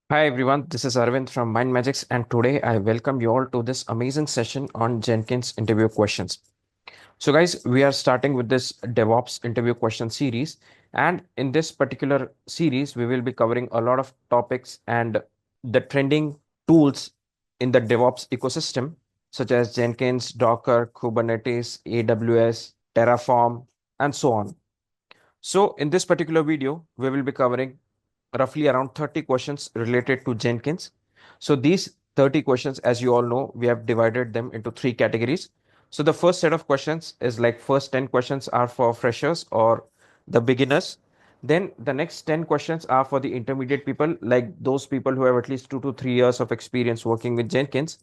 Hi everyone, this is Arvind from MindMajix, and today I welcome you all to this amazing session on Jenkins interview questions. So, guys, we are starting with this DevOps interview question series, and in this particular series, we will be covering a lot of topics and the trending tools in the DevOps ecosystem, such as Jenkins, Docker, Kubernetes, AWS, Terraform, and so on. So, in this particular video, we will be covering roughly around 30 questions related to Jenkins. So these 30 questions, as you all know, we have divided them into three categories. So the first set of questions is like first 10 questions are for freshers or the beginners. Then the next 10 questions are for the intermediate people, like those people who have at least 2 to 3 years of experience working with Jenkins.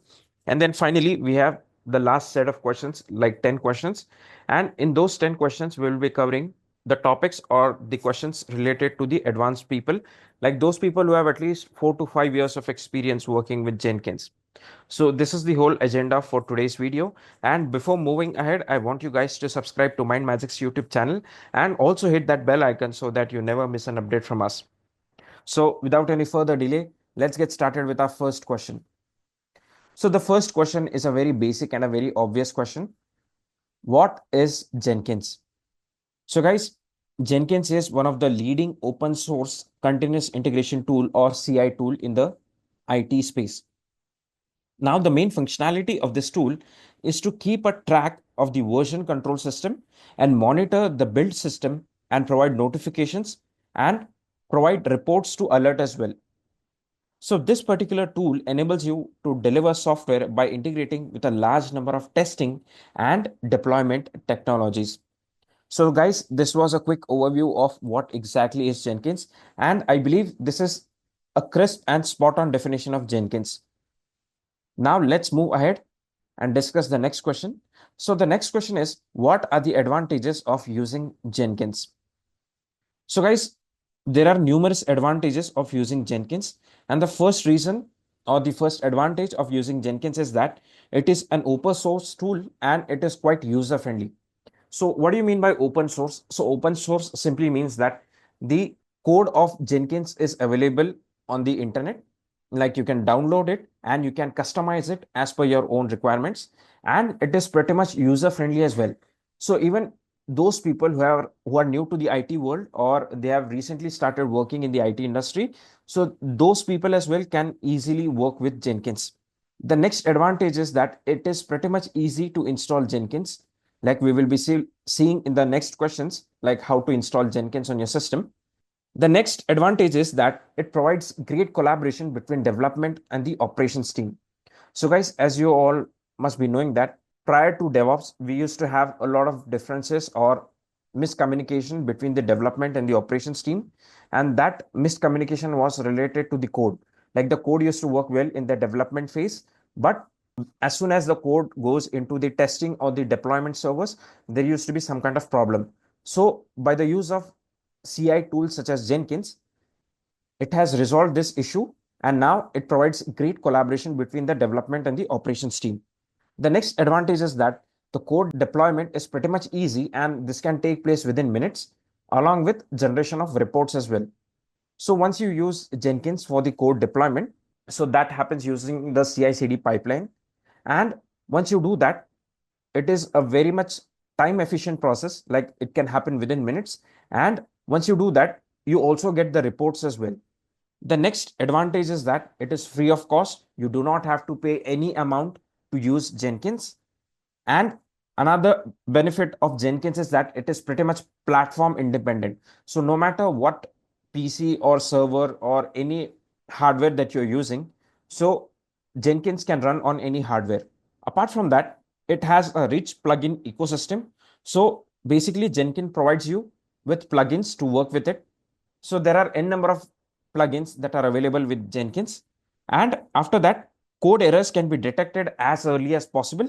And then finally, we have the last set of questions, like 10 questions. And in those 10 questions, we will be covering the topics or the questions related to the advanced people, like those people who have at least 4 to 5 years of experience working with Jenkins. So this is the whole agenda for today's video. And before moving ahead, I want you guys to subscribe to MindMajix YouTube channel and also hit that bell icon so that you never miss an update from us. So without any further delay, let's get started with our first question. So the first question is a very basic and a very obvious question. What is Jenkins? So, guys, Jenkins is one of the leading open source continuous integration tool or CI tool in the IT space. Now, the main functionality of this tool is to keep a track of the version control system and monitor the build system and provide notifications and provide reports to alert as well. So, this particular tool enables you to deliver software by integrating with a large number of testing and deployment technologies. So, guys, this was a quick overview of what exactly is Jenkins, and I believe this is a crisp and spot on definition of Jenkins. Now, let's move ahead and discuss the next question. So, the next question is, what are the advantages of using Jenkins? So, guys, there are numerous advantages of using Jenkins, and the first reason or the first advantage of using Jenkins is that it is an open source tool and it is quite user friendly. So what do you mean by open source? So open source simply means that the code of Jenkins is available on the internet. Like you can download it and you can customize it as per your own requirements. And it is pretty much user friendly as well. So even those people who are new to the IT world or they have recently started working in the IT industry, so those people as well can easily work with Jenkins. The next advantage is that it is pretty much easy to install Jenkins, like we will be seeing in the next questions, like how to install Jenkins on your system. The next advantage is that it provides great collaboration between development and the operations team. So guys, as you all must be knowing that prior to DevOps, we used to have a lot of differences or miscommunication between the development and the operations team. And that miscommunication was related to the code. Like the code used to work well in the development phase, but as soon as the code goes into the testing or the deployment servers, there used to be some kind of problem. So by the use of CI tools such as Jenkins, it has resolved this issue and now it provides great collaboration between the development and the operations team. The next advantage is that the code deployment is pretty much easy and this can take place within minutes along with generation of reports as well. So once you use Jenkins for the code deployment, so that happens using the CI/CD pipeline. And once you do that, it is a very much time efficient process, like it can happen within minutes. And once you do that, you also get the reports as well. The next advantage is that it is free of cost. You do not have to pay any amount to use Jenkins. And another benefit of Jenkins is that it is pretty much platform independent. So no matter what PC or server or any hardware that you're using, so Jenkins can run on any hardware. Apart from that, it has a rich plugin ecosystem. So basically, Jenkins provides you with plugins to work with it. So there are n number of plugins that are available with Jenkins. And after that, code errors can be detected as early as possible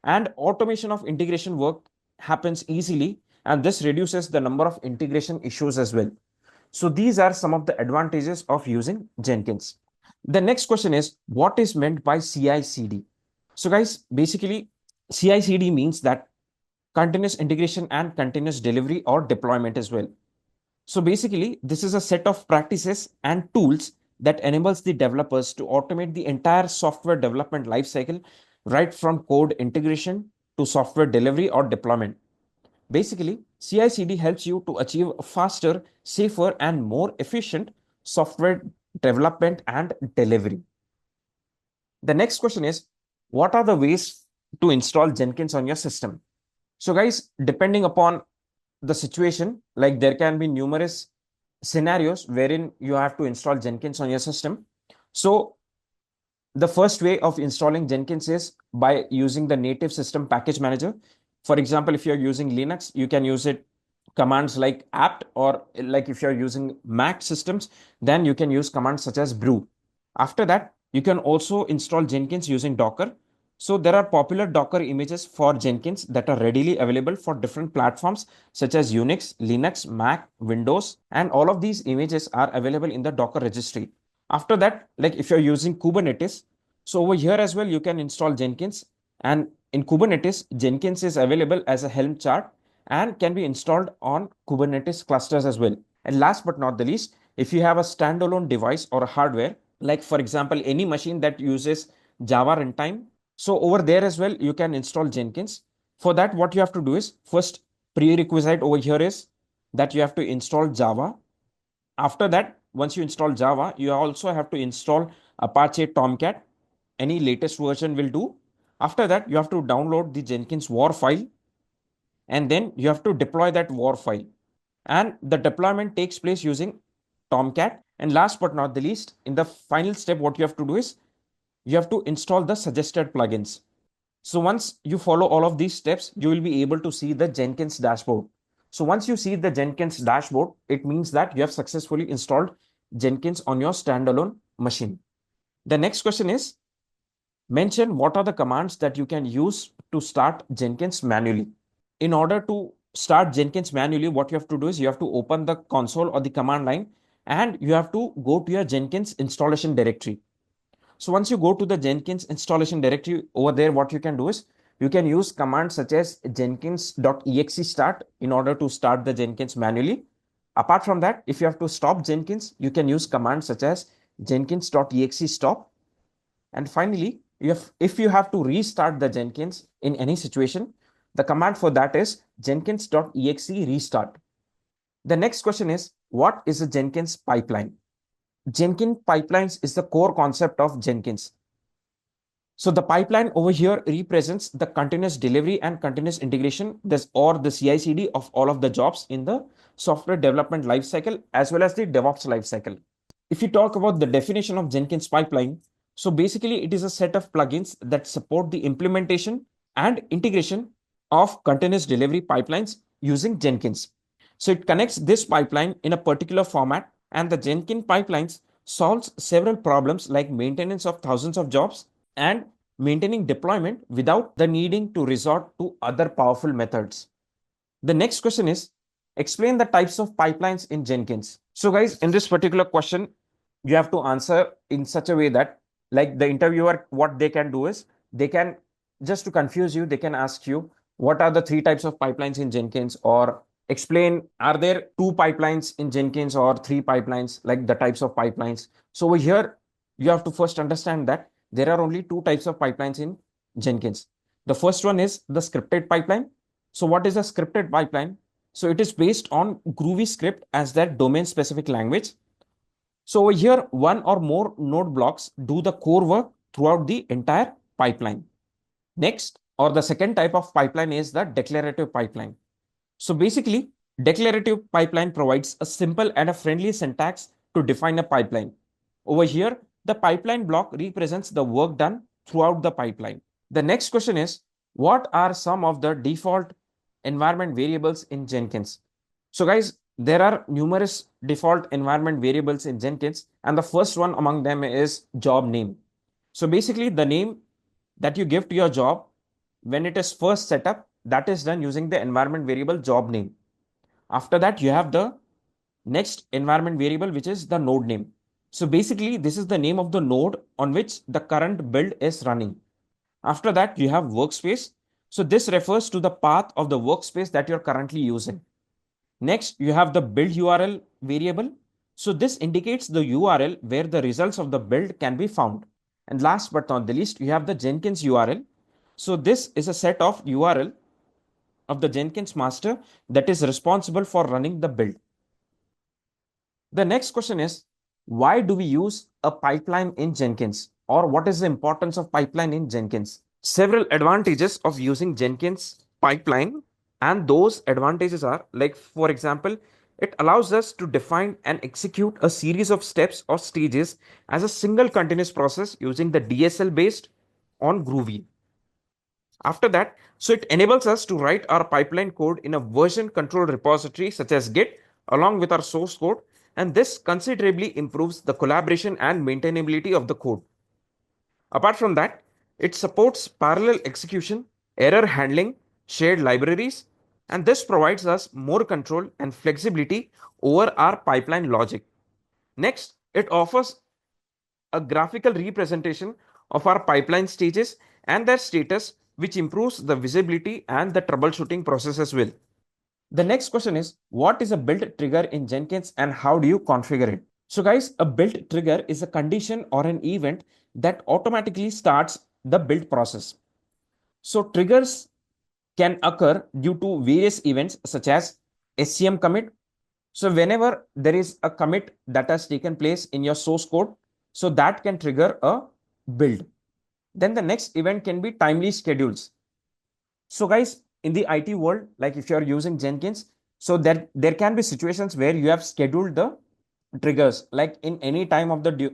and automation of integration work happens easily, and this reduces the number of integration issues as well. So these are some of the advantages of using Jenkins. The next question is, what is meant by CI/CD? So guys, basically CI/CD means that continuous integration and continuous delivery or deployment as well. So basically, this is a set of practices and tools that enables the developers to automate the entire software development lifecycle, right from code integration to software delivery or deployment. Basically, CI/CD helps you to achieve a faster, safer, and more efficient software development and delivery. The next question is, what are the ways to install Jenkins on your system? So, guys, depending upon the situation, like there can be numerous scenarios wherein you have to install Jenkins on your system. So, the first way of installing Jenkins is by using the native system package manager. For example, if you're using Linux, you can use it commands like apt, or like if you're using Mac systems, then you can use commands such as brew. After that, you can also install Jenkins using Docker. So there are popular Docker images for Jenkins that are readily available for different platforms such as Unix, Linux, Mac, Windows, and all of these images are available in the Docker registry. After that, like if you're using Kubernetes, so over here as well, you can install Jenkins. And in Kubernetes, Jenkins is available as a Helm chart and can be installed on Kubernetes clusters as well. And last but not the least, if you have a standalone device or a hardware, like for example, any machine that uses Java runtime, so over there as well, you can install Jenkins. For that, what you have to do is first prerequisite over here is that you have to install Java. After that, once you install Java, you also have to install Apache Tomcat. Any latest version will do. After that, you have to download the Jenkins war file, and then you have to deploy that war file. And the deployment takes place using Tomcat. And last but not the least, in the final step, what you have to do is you have to install the suggested plugins. So once you follow all of these steps, you will be able to see the Jenkins dashboard. So once you see the Jenkins dashboard, it means that you have successfully installed Jenkins on your standalone machine. The next question is, mention what are the commands that you can use to start Jenkins manually. In order to start Jenkins manually, what you have to do is you have to open the console or the command line, and you have to go to your Jenkins installation directory. So once you go to the Jenkins installation directory, over there, what you can do is you can use commands such as jenkins.exe start in order to start the Jenkins manually. Apart from that, if you have to stop Jenkins, you can use commands such as jenkins.exe stop. And finally, if you have to restart the Jenkins in any situation, the command for that is jenkins.exe restart. The next question is, what is a Jenkins pipeline? Jenkins pipelines is the core concept of Jenkins. So the pipeline over here represents the continuous delivery and continuous integration, this or the CI/CD of all of the jobs in the software development lifecycle as well as the DevOps lifecycle. If you talk about the definition of Jenkins pipeline, so basically it is a set of plugins that support the implementation and integration of continuous delivery pipelines using Jenkins. So it connects this pipeline in a particular format, and the Jenkins pipelines solves several problems like maintenance of thousands of jobs and maintaining deployment without the needing to resort to other powerful methods. The next question is, explain the types of pipelines in Jenkins. So guys, in this particular question, you have to answer in such a way that, like the interviewer, what they can do is they can, just to confuse you, they can ask you, what are the three types of pipelines in Jenkins, or explain, are there two pipelines in Jenkins or three pipelines, like the types of pipelines. So over here, you have to first understand that there are only two types of pipelines in Jenkins. The first one is the scripted pipeline. So what is a scripted pipeline? So it is based on Groovy script as that domain specific language. So over here, one or more node blocks do the core work throughout the entire pipeline. Next, or the second type of pipeline is the declarative pipeline. So basically, declarative pipeline provides a simple and a friendly syntax to define a pipeline. Over here, the pipeline block represents the work done throughout the pipeline. The next question is, what are some of the default environment variables in Jenkins? So guys, there are numerous default environment variables in Jenkins, and the first one among them is job name. So basically, the name that you give to your job when it is first set up, that is done using the environment variable job name. After that, you have the next environment variable, which is the node name. So basically, this is the name of the node on which the current build is running. After that, you have workspace. So this refers to the path of the workspace that you're currently using. Next, you have the build URL variable. So this indicates the URL where the results of the build can be found. And last but not the least, you have the Jenkins URL. So this is a set of URL of the Jenkins master that is responsible for running the build. The next question is, why do we use a pipeline in Jenkins, or what is the importance of pipeline in Jenkins? Several advantages of using Jenkins pipeline, and those advantages are like, for example, it allows us to define and execute a series of steps or stages as a single continuous process using the DSL based on Groovy. After that, so it enables us to write our pipeline code in a version control repository such as Git along with our source code, and this considerably improves the collaboration and maintainability of the code. Apart from that, it supports parallel execution, error handling, shared libraries, and this provides us more control and flexibility over our pipeline logic. Next, it offers a graphical representation of our pipeline stages and their status, which improves the visibility and the troubleshooting process as well. The next question is, what is a build trigger in Jenkins and how do you configure it? So guys, a build trigger is a condition or an event that automatically starts the build process. So triggers can occur due to various events such as SCM commit. So whenever there is a commit that has taken place in your source code, so that can trigger a build. Then the next event can be timely schedules. So guys, in the IT world, like if you're using Jenkins, so that there can be situations where you have scheduled the triggers, like in any time of the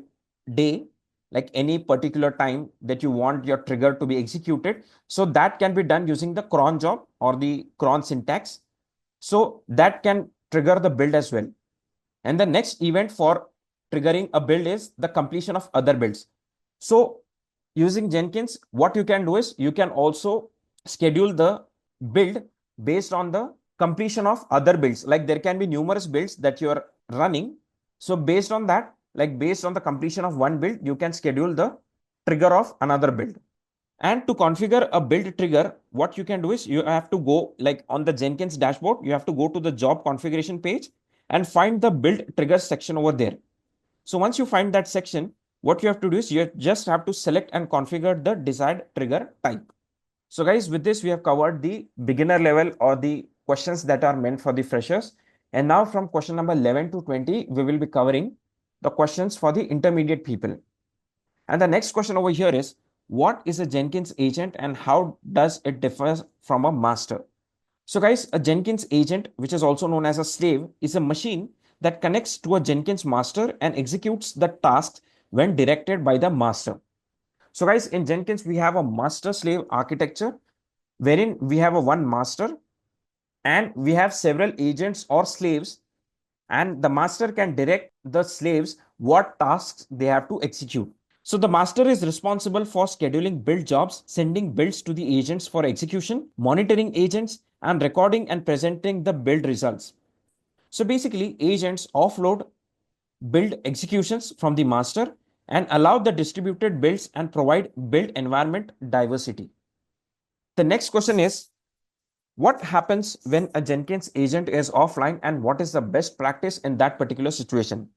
day, like any particular time that you want your trigger to be executed. So that can be done using the cron job or the cron syntax. So that can trigger the build as well. And the next event for triggering a build is the completion of other builds. So using Jenkins, what you can do is you can also schedule the build based on the completion of other builds. Like there can be numerous builds that you are running. So based on that, like based on the completion of one build, you can schedule the trigger of another build. And to configure a build trigger, what you can do is you have to go like on the Jenkins dashboard, you have to go to the job configuration page and find the build triggers section over there. So once you find that section, what you have to do is you just have to select and configure the desired trigger type. So guys, with this, we have covered the beginner level or the questions that are meant for the freshers. And now from question number 11 to 20, we will be covering the questions for the intermediate people. And the next question over here is, what is a Jenkins agent and how does it differ from a master? So guys, a Jenkins agent, which is also known as a slave, is a machine that connects to a Jenkins master and executes the tasks when directed by the master. So guys, in Jenkins, we have a master slave architecture wherein we have a one master and we have several agents or slaves, and the master can direct the slaves what tasks they have to execute. So the master is responsible for scheduling build jobs, sending builds to the agents for execution, monitoring agents, and recording and presenting the build results. So basically, agents offload build executions from the master and allow the distributed builds and provide build environment diversity. The next question is, what happens when a Jenkins agent is offline and what is the best practice in that particular situation?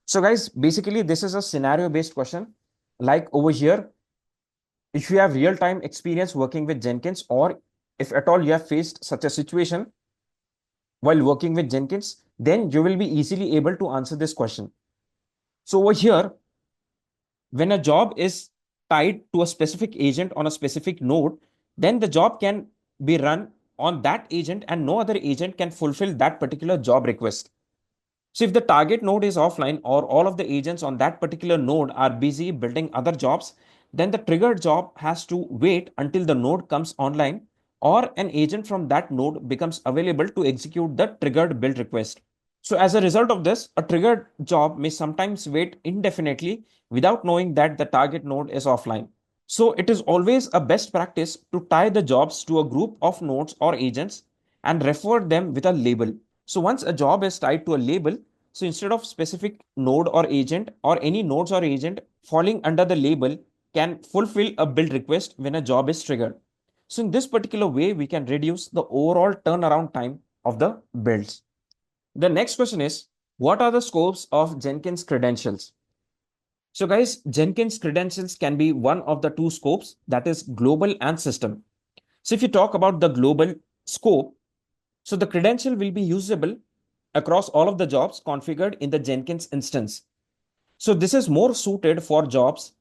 So guys, basically this is a scenario based question. Like over here, if you have real time experience working with Jenkins, or if at all you have faced such a situation while working with Jenkins, then you will be easily able to answer this question. So over here, when a job is tied to a specific agent on a specific node, then the job can be run on that agent and no other agent can fulfill that particular job request. So if the target node is offline or all of the agents on that particular node are busy building other jobs, then the triggered job has to wait until the node comes online or an agent from that node becomes available to execute the triggered build request. So as a result of this, a triggered job may sometimes wait indefinitely without knowing that the target node is offline. So it is always a best practice to tie the jobs to a group of nodes or agents and refer them with a label. So once a job is tied to a label, so instead of specific node or agent or any nodes or agent falling under the label can fulfill a build request when a job is triggered. So in this particular way, we can reduce the overall turnaround time of the builds. The next question is, What are the scopes of Jenkins credentials? So guys, Jenkins credentials can be one of the two scopes, that is global and system. So if you talk about the global scope, so the credential will be usable across all of the jobs configured in the Jenkins instance. So this is more suited for jobs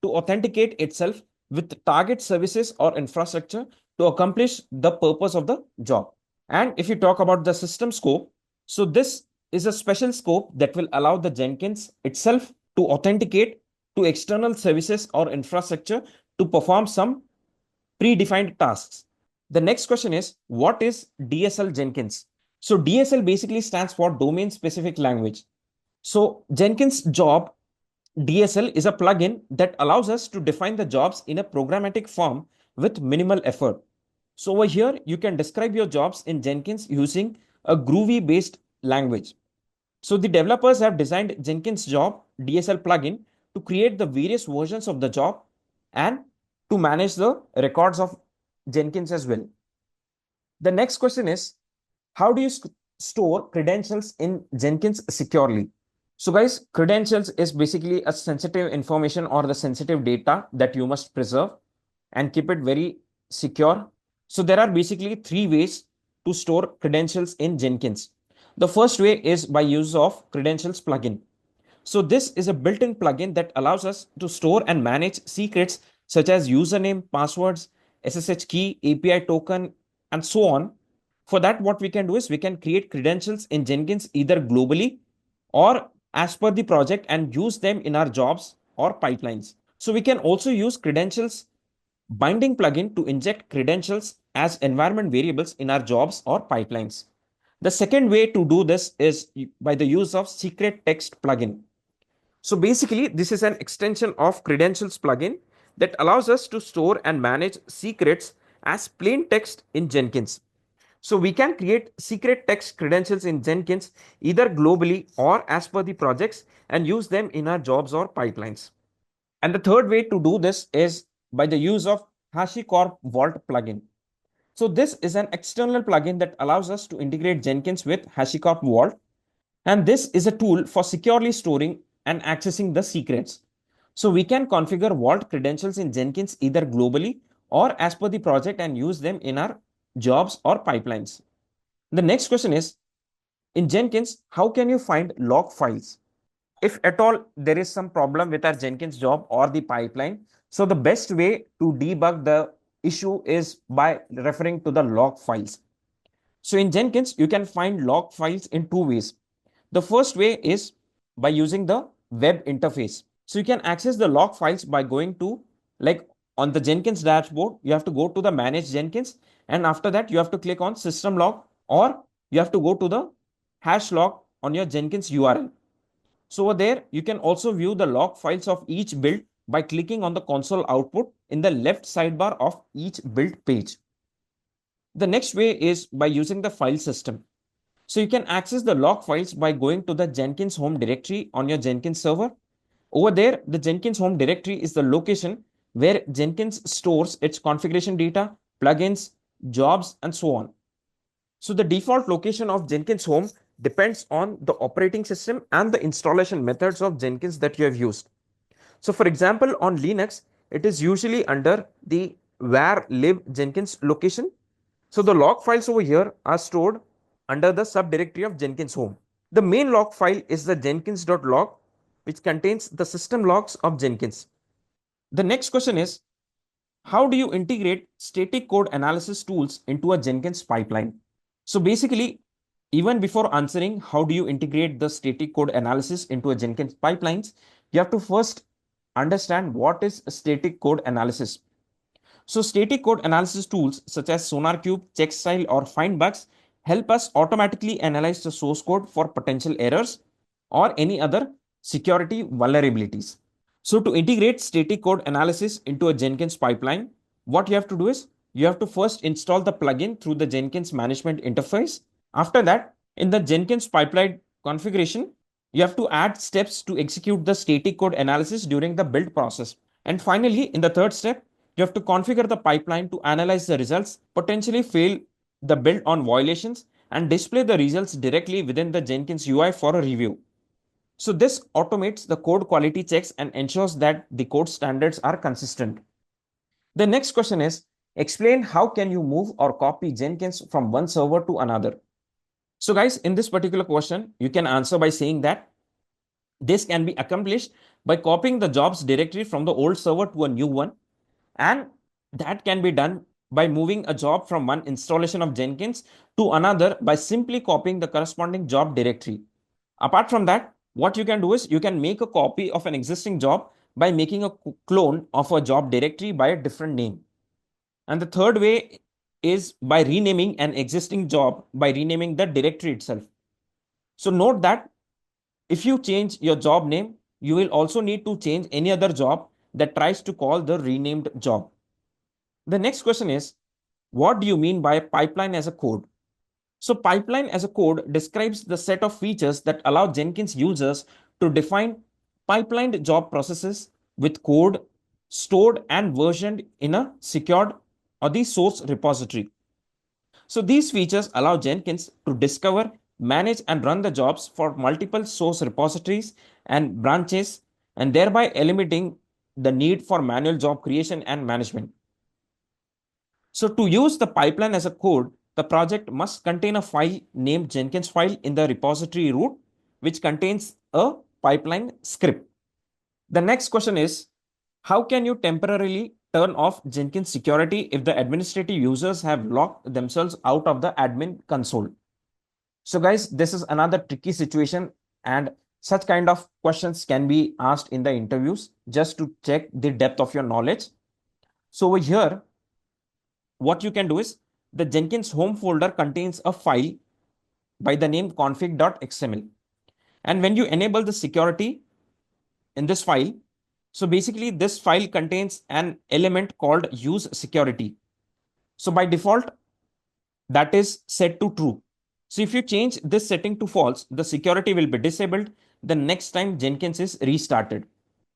to authenticate itself with target services or infrastructure to accomplish the purpose of the job. And if you talk about the system scope, so this is a special scope that will allow the Jenkins itself to authenticate to external services or infrastructure to perform some predefined tasks. The next question is, what is DSL Jenkins? So DSL basically stands for domain specific language. So Jenkins job DSL is a plugin that allows us to define the jobs in a programmatic form with minimal effort. So over here, you can describe your jobs in Jenkins using a Groovy based language. So the developers have designed Jenkins job DSL plugin to create the various versions of the job and to manage the records of Jenkins as well. The next question is, how do you store credentials in Jenkins securely? So guys, credentials is basically a sensitive information or the sensitive data that you must preserve and keep it very secure. So there are basically three ways to store credentials in Jenkins. The first way is by use of credentials plugin. So this is a built-in plugin that allows us to store and manage secrets such as username, passwords, SSH key, API token, and so on. For that, what we can do is we can create credentials in Jenkins either globally or as per the project and use them in our jobs or pipelines. So we can also use credentials binding plugin to inject credentials as environment variables in our jobs or pipelines. The second way to do this is by the use of secret text plugin. So basically, this is an extension of credentials plugin that allows us to store and manage secrets as plain text in Jenkins. So we can create secret text credentials in Jenkins either globally or as per the projects and use them in our jobs or pipelines. And the third way to do this is by the use of HashiCorp Vault plugin. So this is an external plugin that allows us to integrate Jenkins with HashiCorp Vault. And this is a tool for securely storing and accessing the secrets. So we can configure Vault credentials in Jenkins either globally or as per the project and use them in our jobs or pipelines. The next question is, in Jenkins, how can you find log files? If at all there is some problem with our Jenkins job or the pipeline, so the best way to debug the issue is by referring to the log files. So in Jenkins, you can find log files in two ways. The first way is by using the web interface. So you can access the log files by going to, like on the Jenkins dashboard, you have to go to the manage Jenkins, and after that you have to click on system log, or you have to go to the hash log on your Jenkins URL. So over there, you can also view the log files of each build by clicking on the console output in the left sidebar of each build page. The next way is by using the file system. So you can access the log files by going to the Jenkins home directory on your Jenkins server. Over there, the Jenkins home directory is the location where Jenkins stores its configuration data, plugins, jobs, and so on. So the default location of Jenkins home depends on the operating system and the installation methods of Jenkins that you have used. So for example, on Linux, it is usually under the where lib Jenkins location. So the log files over here are stored under the subdirectory of Jenkins home. The main log file is the jenkins.log, which contains the system logs of Jenkins. The next question is, how do you integrate static code analysis tools into a Jenkins pipeline? So basically, even before answering how do you integrate the static code analysis into a Jenkins pipelines, you have to first understand what is static code analysis. So static code analysis tools such as SonarQube, CheckStyle, or FindBugs help us automatically analyze the source code for potential errors or any other security vulnerabilities. So to integrate static code analysis into a Jenkins pipeline, what you have to do is you have to first install the plugin through the Jenkins management interface. After that, in the Jenkins pipeline configuration, you have to add steps to execute the static code analysis during the build process. And finally, in the third step, you have to configure the pipeline to analyze the results, potentially fail the build on violations, and display the results directly within the Jenkins UI for a review. So this automates the code quality checks and ensures that the code standards are consistent. The next question is, explain how can you move or copy Jenkins from one server to another. So guys, in this particular question, you can answer by saying that this can be accomplished by copying the jobs directory from the old server to a new one. And that can be done by moving a job from one installation of Jenkins to another by simply copying the corresponding job directory. Apart from that, what you can do is you can make a copy of an existing job by making a clone of a job directory by a different name. And the third way is by renaming an existing job by renaming the directory itself. So note that if you change your job name, you will also need to change any other job that tries to call the renamed job. The next question is, what do you mean by pipeline as a code? So pipeline as a code describes the set of features that allow Jenkins users to define pipelined job processes with code stored and versioned in a secured or the source repository. So these features allow Jenkins to discover, manage and run the jobs for multiple source repositories and branches, and thereby eliminating the need for manual job creation and management. So to use the pipeline as a code, the project must contain a file named Jenkins file in the repository root, which contains a pipeline script. The next question is, how can you temporarily turn off Jenkins security if the administrative users have locked themselves out of the admin console? So guys, this is another tricky situation, and such kind of questions can be asked in the interviews just to check the depth of your knowledge. So over here, what you can do is the Jenkins home folder contains a file by the name config.xml. And when you enable the security in this file, so basically this file contains an element called use security. So by default, that is set to true. So if you change this setting to false, the security will be disabled the next time Jenkins is restarted.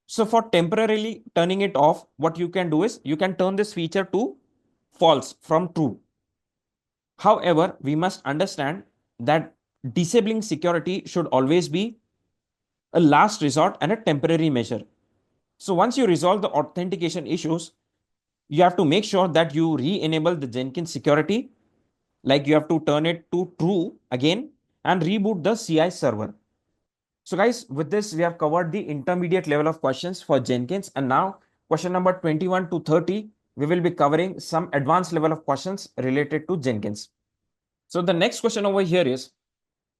So for temporarily turning it off, what you can do is you can turn this feature to false from true. However, we must understand that disabling security should always be a last resort and a temporary measure. So once you resolve the authentication issues, you have to make sure that you re-enable the Jenkins security, like you have to turn it to true again and reboot the CI server. So guys, with this, we have covered the intermediate level of questions for Jenkins. And now question number 21 to 30, we will be covering some advanced level of questions related to Jenkins. So the next question over here is,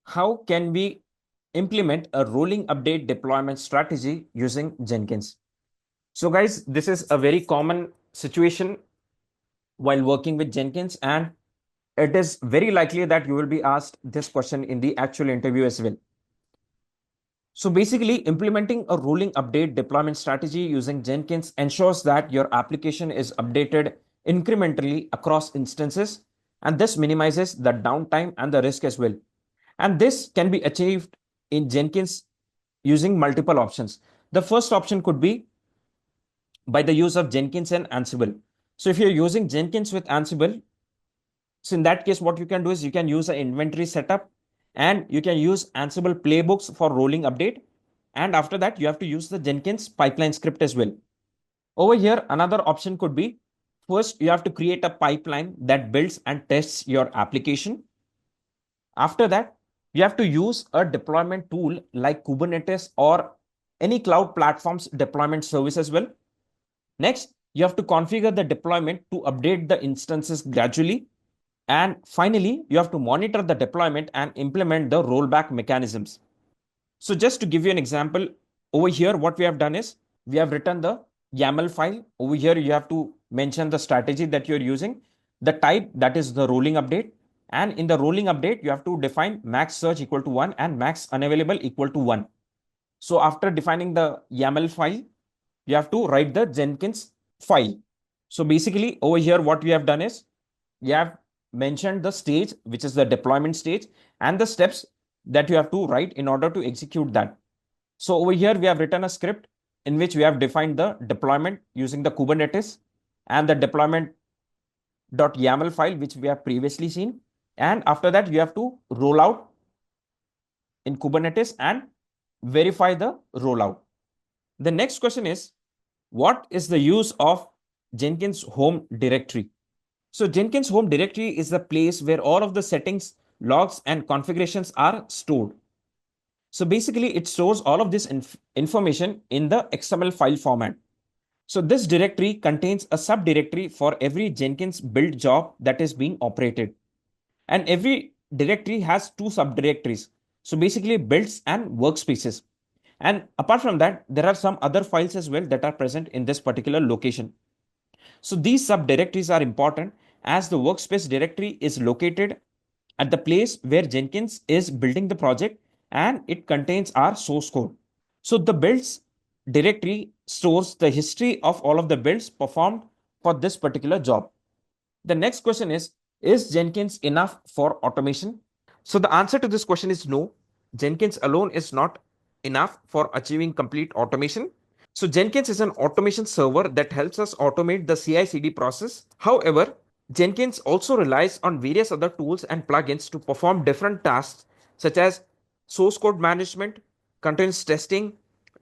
how can we implement a rolling update deployment strategy using Jenkins? So guys, this is a very common situation while working with Jenkins, and it is very likely that you will be asked this question in the actual interview as well. So basically, implementing a rolling update deployment strategy using Jenkins ensures that your application is updated incrementally across instances, and this minimizes the downtime and the risk as well. And this can be achieved in Jenkins using multiple options. The first option could be by the use of Jenkins and Ansible. So if you're using Jenkins with Ansible, so in that case, what you can do is you can use an inventory setup and you can use Ansible playbooks for rolling update. And after that, you have to use the Jenkins pipeline script as well. Over here, another option could be, first, you have to create a pipeline that builds and tests your application. After that, you have to use a deployment tool like Kubernetes or any cloud platform's deployment service as well. Next, you have to configure the deployment to update the instances gradually. And finally, you have to monitor the deployment and implement the rollback mechanisms. So just to give you an example, over here, what we have done is we have written the YAML file. Over here, you have to mention the strategy that you're using, the type, that is the rolling update. And in the rolling update, you have to define max search equal to 1 and max unavailable equal to 1. So after defining the YAML file, you have to write the Jenkins file. So basically over here, what we have done is we have mentioned the stage, which is the deployment stage, and the steps that you have to write in order to execute that. So over here, we have written a script in which we have defined the deployment using the Kubernetes and the deployment.yaml file, which we have previously seen. And after that, you have to roll out in Kubernetes and verify the rollout. The next question is, what is the use of Jenkins home directory? So Jenkins home directory is the place where all of the settings, logs, and configurations are stored. So basically, it stores all of this information in the XML file format. So this directory contains a subdirectory for every Jenkins build job that is being operated. And every directory has two subdirectories. So basically builds and workspaces. And apart from that, there are some other files as well that are present in this particular location. So these subdirectories are important as the workspace directory is located at the place where Jenkins is building the project and it contains our source code. So the builds directory stores the history of all of the builds performed for this particular job. The next question is Jenkins enough for automation? So the answer to this question is no. Jenkins alone is not enough for achieving complete automation. So Jenkins is an automation server that helps us automate the CI/CD process. However, Jenkins also relies on various other tools and plugins to perform different tasks such as source code management, continuous testing,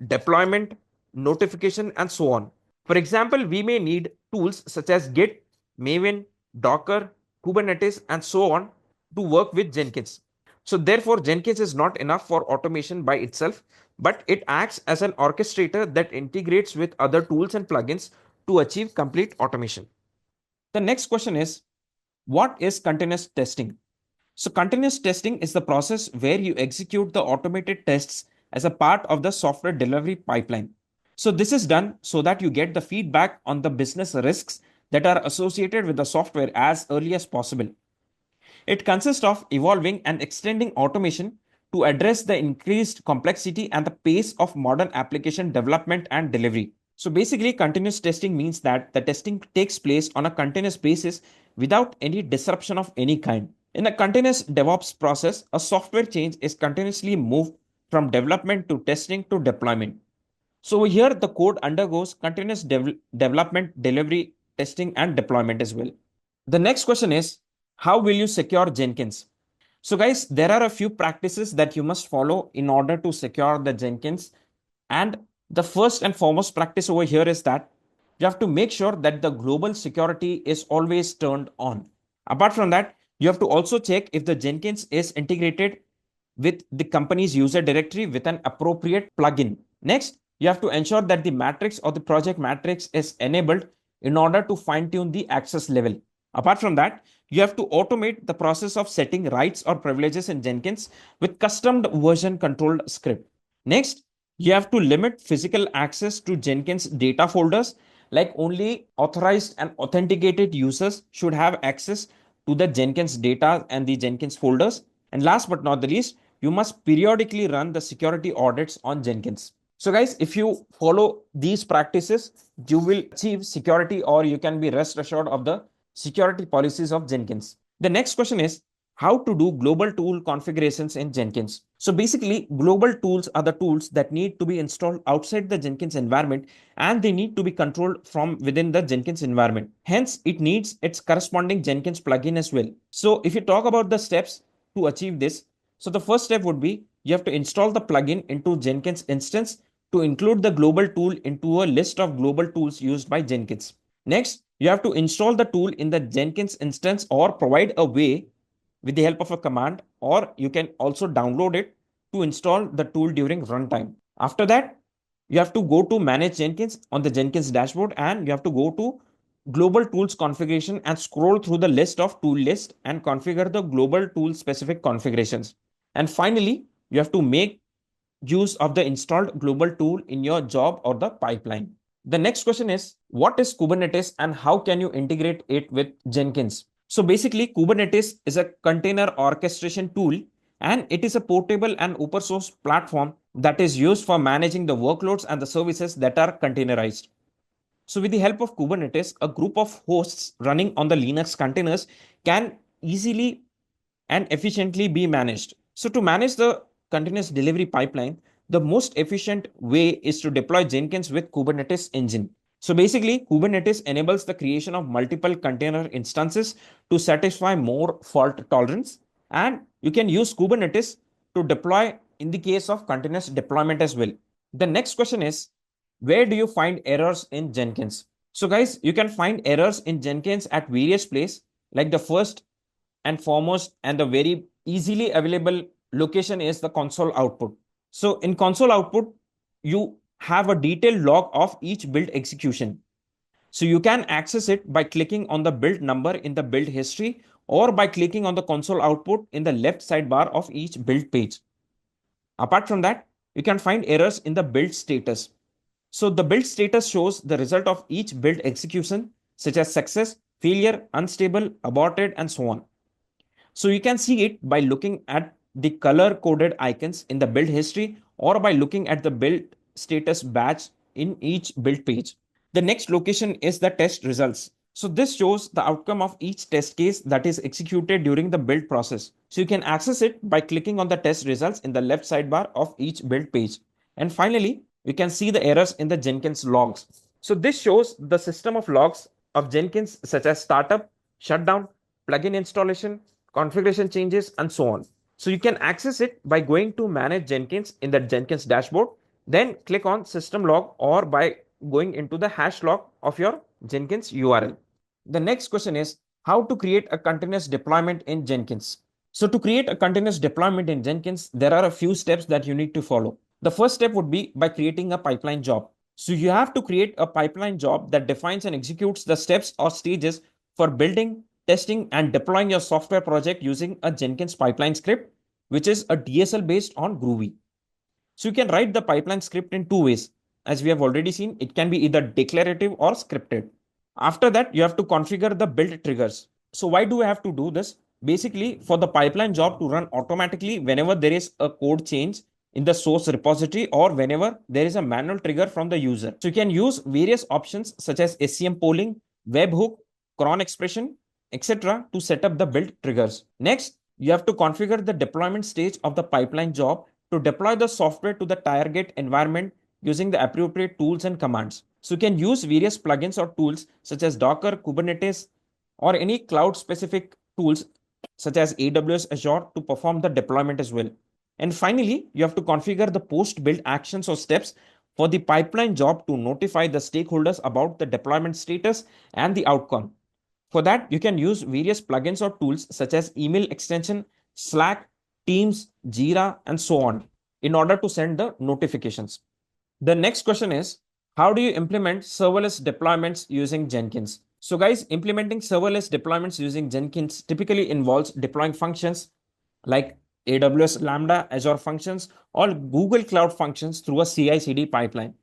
deployment, notification, and so on. For example, we may need tools such as Git, Maven, Docker, Kubernetes, and so on to work with Jenkins. So therefore, Jenkins is not enough for automation by itself, but it acts as an orchestrator that integrates with other tools and plugins to achieve complete automation. The next question is, what is continuous testing? So continuous testing is the process where you execute the automated tests as a part of the software delivery pipeline. So this is done so that you get the feedback on the business risks that are associated with the software as early as possible. It consists of evolving and extending automation to address the increased complexity and the pace of modern application development and delivery. So basically, continuous testing means that the testing takes place on a continuous basis without any disruption of any kind. In a continuous DevOps process, a software change is continuously moved from development to testing to deployment. So here the code undergoes continuous development, delivery, testing, and deployment as well. The next question is, how will you secure Jenkins? So guys, there are a few practices that you must follow in order to secure the Jenkins. And the first and foremost practice over here is that you have to make sure that the global security is always turned on. Apart from that, you have to also check if the Jenkins is integrated with the company's user directory with an appropriate plugin. Next, you have to ensure that the matrix or the project matrix is enabled in order to fine tune the access level. Apart from that, you have to automate the process of setting rights or privileges in Jenkins with custom version controlled script. Next, you have to limit physical access to Jenkins data folders, like only authorized and authenticated users should have access to the Jenkins data and the Jenkins folders. And last but not the least, you must periodically run the security audits on Jenkins. So guys, if you follow these practices, you will achieve security, or you can be rest assured of the security policies of Jenkins. The next question is, how to do global tool configurations in Jenkins. So basically, global tools are the tools that need to be installed outside the Jenkins environment, and they need to be controlled from within the Jenkins environment. Hence, it needs its corresponding Jenkins plugin as well. So if you talk about the steps to achieve this, so the first step would be you have to install the plugin into Jenkins instance to include the global tool into a list of global tools used by Jenkins. Next, you have to install the tool in the Jenkins instance or provide a way with the help of a command, or you can also download it to install the tool during runtime. After that, you have to go to manage Jenkins on the Jenkins dashboard, and you have to go to global tools configuration and scroll through the list of tool list and configure the global tool specific configurations. And finally, you have to make use of the installed global tool in your job or the pipeline. The next question is, what is Kubernetes and how can you integrate it with Jenkins? So basically, Kubernetes is a container orchestration tool, and it is a portable and open source platform that is used for managing the workloads and the services that are containerized. So with the help of Kubernetes, a group of hosts running on the Linux containers can easily and efficiently be managed. So to manage the continuous delivery pipeline, the most efficient way is to deploy Jenkins with Kubernetes engine. So basically, Kubernetes enables the creation of multiple container instances to satisfy more fault tolerance. And you can use Kubernetes to deploy in the case of continuous deployment as well. The next question is, where do you find errors in Jenkins? So guys, you can find errors in Jenkins at various places, like the first and foremost and the very easily available location is the console output. So in console output, you have a detailed log of each build execution. So you can access it by clicking on the build number in the build history or by clicking on the console output in the left sidebar of each build page. Apart from that, you can find errors in the build status. So the build status shows the result of each build execution, such as success, failure, unstable, aborted, and so on. So you can see it by looking at the color coded icons in the build history or by looking at the build status badge in each build page. The next location is the test results. So this shows the outcome of each test case that is executed during the build process. So you can access it by clicking on the test results in the left sidebar of each build page. And finally, you can see the errors in the Jenkins logs. So this shows the system of logs of Jenkins such as startup, shutdown, plugin installation, configuration changes, and so on. So you can access it by going to manage Jenkins in the Jenkins dashboard, then click on system log or by going into the hash log of your Jenkins URL. The next question is how to create a continuous deployment in Jenkins. So to create a continuous deployment in Jenkins, there are a few steps that you need to follow. The first step would be by creating a pipeline job. So you have to create a pipeline job that defines and executes the steps or stages for building, testing, and deploying your software project using a Jenkins pipeline script, which is a DSL based on Groovy. So you can write the pipeline script in two ways. As we have already seen, it can be either declarative or scripted. After that, you have to configure the build triggers. So why do we have to do this? Basically, for the pipeline job to run automatically whenever there is a code change in the source repository or whenever there is a manual trigger from the user. So you can use various options such as SCM polling, webhook, cron expression, etc. to set up the build triggers. Next, you have to configure the deployment stage of the pipeline job to deploy the software to the target environment using the appropriate tools and commands. So you can use various plugins or tools such as Docker, Kubernetes, or any cloud specific tools such as AWS Azure to perform the deployment as well. And finally, you have to configure the post build actions or steps for the pipeline job to notify the stakeholders about the deployment status and the outcome. For that, you can use various plugins or tools such as email extension, Slack, Teams, Jira, and so on in order to send the notifications. The next question is, how do you implement serverless deployments using Jenkins? So guys, implementing serverless deployments using Jenkins typically involves deploying functions like AWS Lambda, Azure functions, or Google Cloud functions through a CI/CD pipeline.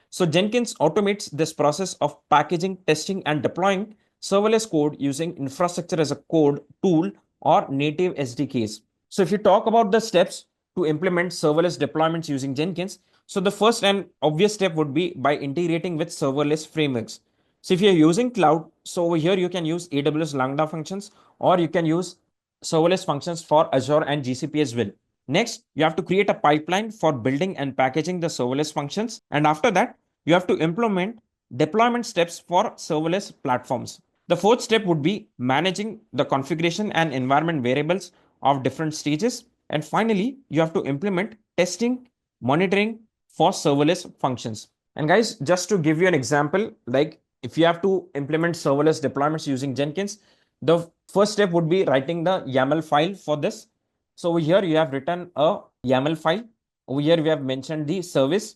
So Jenkins automates this process of packaging, testing, and deploying serverless code using infrastructure as a code tool or native SDKs. So if you talk about the steps to implement serverless deployments using Jenkins, so the first and obvious step would be by integrating with serverless frameworks. So if you're using cloud, so over here you can use AWS Lambda functions or you can use serverless functions for Azure and GCP as well. Next, you have to create a pipeline for building and packaging the serverless functions. And after that, you have to implement deployment steps for serverless platforms. The fourth step would be managing the configuration and environment variables of different stages. And finally, you have to implement testing, monitoring for serverless functions. And guys, just to give you an example, like if you have to implement serverless deployments using Jenkins, the first step would be writing the YAML file for this. So over here, you have written a YAML file. Over here, we have mentioned the service,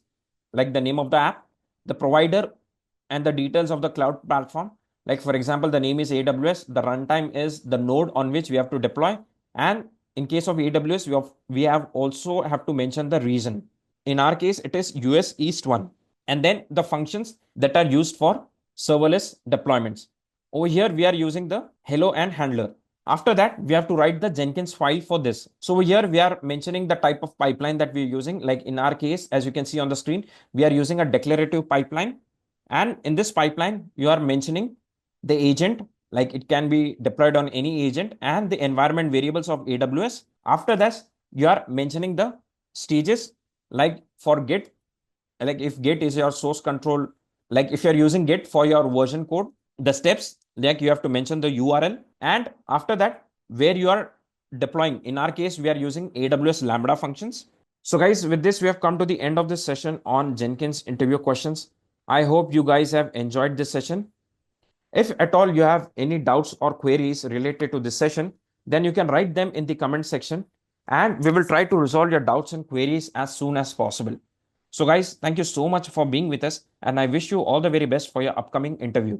like the name of the app, the provider, and the details of the cloud platform. Like for example, the name is AWS, the runtime is the node on which we have to deploy. And in case of AWS, we have also have to mention the region. In our case, it is US East 1. And then the functions that are used for serverless deployments. Over here, we are using the hello and handler. After that, we have to write the Jenkins file for this. So over here, we are mentioning the type of pipeline that we're using. Like in our case, as you can see on the screen, we are using a declarative pipeline. And in this pipeline, you are mentioning the agent, like it can be deployed on any agent and the environment variables of AWS. After that, you are mentioning the stages like for Git, like if Git is your source control Like if you're using Git for your version code, the steps, like you have to mention the URL, and after that, where you are deploying. In our case, we are using AWS Lambda functions. So guys, with this, we have come to the end of this session on Jenkins interview questions. I hope you guys have enjoyed this session. If at all you have any doubts or queries related to this session, then you can write them in the comment section and we will try to resolve your doubts and queries as soon as possible. So guys, thank you so much for being with us and I wish you all the very best for your upcoming interview.